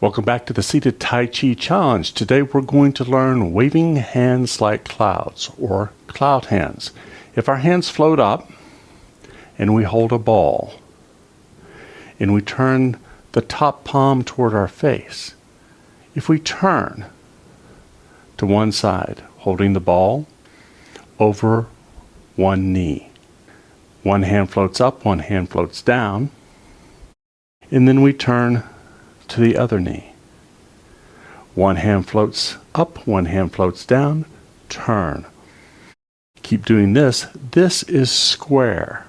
Welcome back to the Seated Tai Chi Challenge. Today we're going to learn waving hands like clouds, or cloud hands. If our hands float up and we hold a ball and we turn the top palm toward our face, if we turn to one side, holding the ball over one knee, one hand floats up, one hand floats down, and then we turn to the other knee. One hand floats up, one hand floats down, turn. Keep doing this. This is square.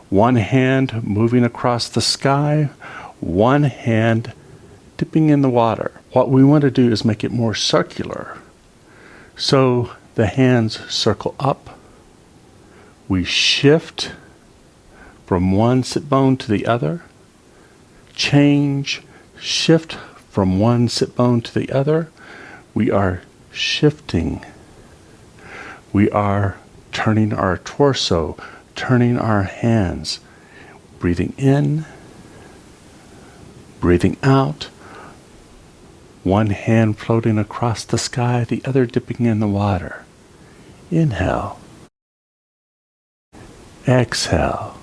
One hand moving across the sky, one hand dipping in the water. What we want to do is make it more circular. So the hands circle up. We shift from one sit bone to the other. Change. Shift from one sit bone to the other. We are shifting. We are turning our torso, turning our hands, breathing in, breathing out. One hand floating across the sky, the other dipping in the water. Inhale. Exhale.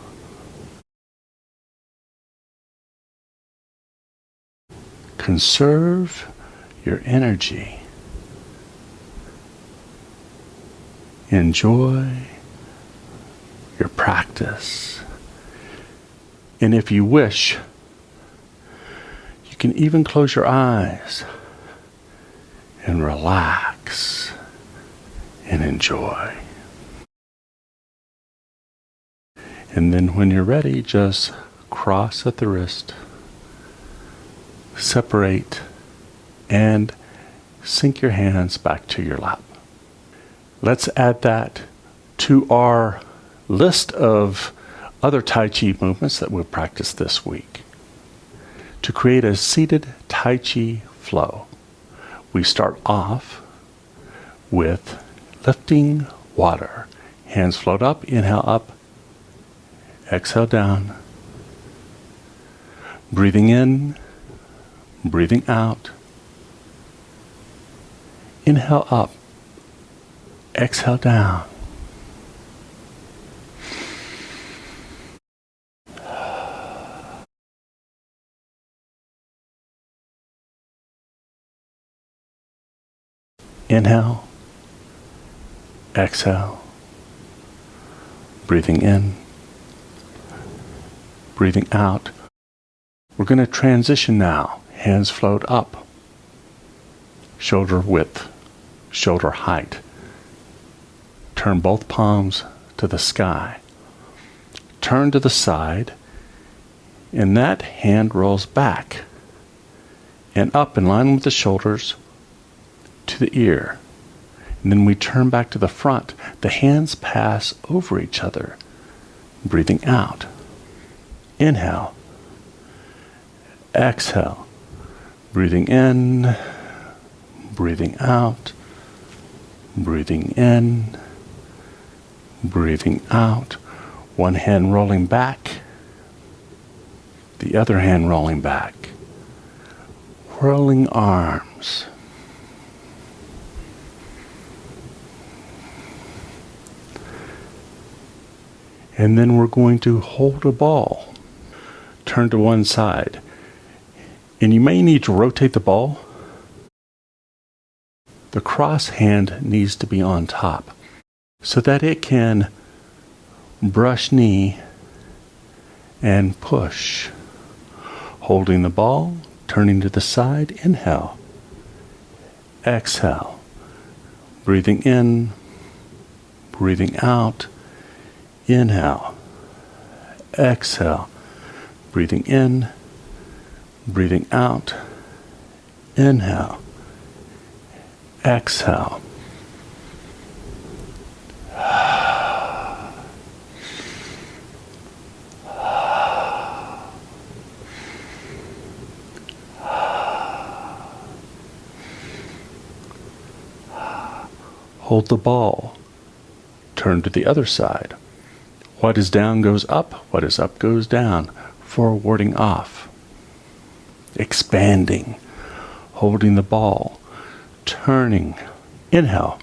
Conserve your energy. Enjoy your practice. And if you wish, you can even close your eyes and relax and enjoy. And then when you're ready, just cross at the wrist. Separate and sink your hands back to your lap. Let's add that to our list of other Tai Chi movements that we'll practice this week. To create a seated Tai Chi flow, we start off with lifting water. Hands float up, inhale up, exhale down. Breathing in, breathing out. Inhale up. Exhale down. Inhale. Exhale. Breathing in. Breathing out. We're going to transition now. Hands float up, shoulder width, shoulder height. Turn both palms to the sky. Turn to the side, and that hand rolls back and up in line with the shoulders to the ear. And then we turn back to the front. The hands pass over each other. Breathing out. Inhale. Exhale. Breathing in, breathing out, breathing in, breathing out. One hand rolling back, the other hand rolling back. Whirling arms. And then we're going to hold a ball. Turn to one side. And you may need to rotate the ball. The cross hand needs to be on top so that it can brush knee and push. Holding the ball, turning to the side, inhale. Exhale. Breathing in, breathing out. Inhale. Exhale. Breathing in, breathing out. Inhale. Exhale. Hold the ball. Turn to the other side. What is down goes up. What is up goes down. Forwarding off. Expanding. holding the ball, turning. Inhale,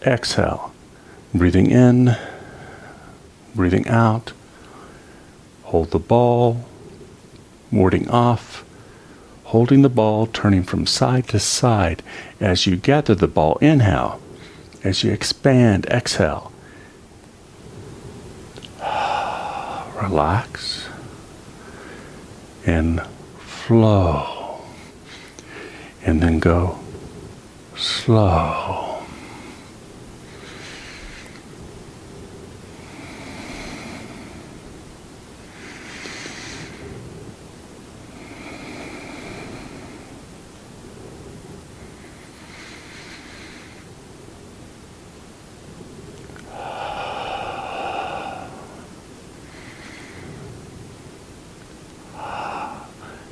exhale, breathing in, breathing out. Hold the ball, warding off, holding the ball, turning from side to side. As you gather the ball, inhale. As you expand, exhale. Relax and flow. And then go slow.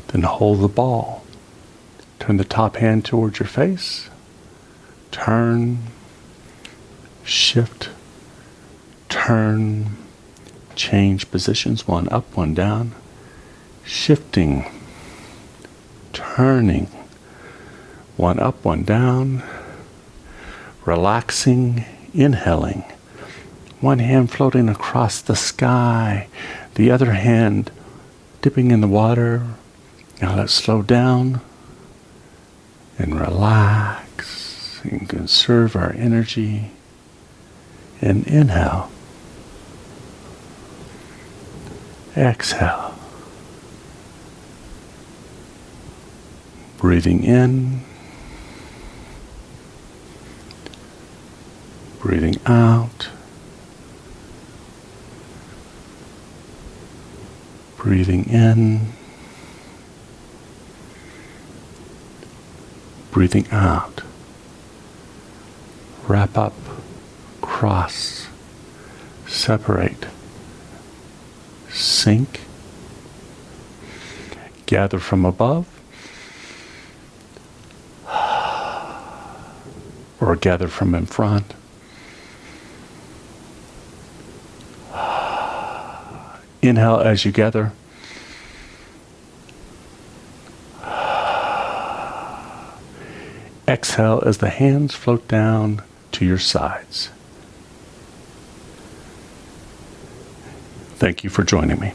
Then hold the ball. Turn the top hand towards your face. Turn, shift, turn, change positions, one up, one down, shifting, turning, one up, one down, relaxing, inhaling, one hand floating across the sky, the other hand dipping in the water. Now let's slow down and relax and conserve our energy. And inhale. Exhale. Breathing in. Breathing out. Breathing in. Breathing out. Wrap up, cross, separate, sink, gather from above, or gather from in front. Inhale as you gather. Exhale as the hands float down to your sides. Thank you for joining me.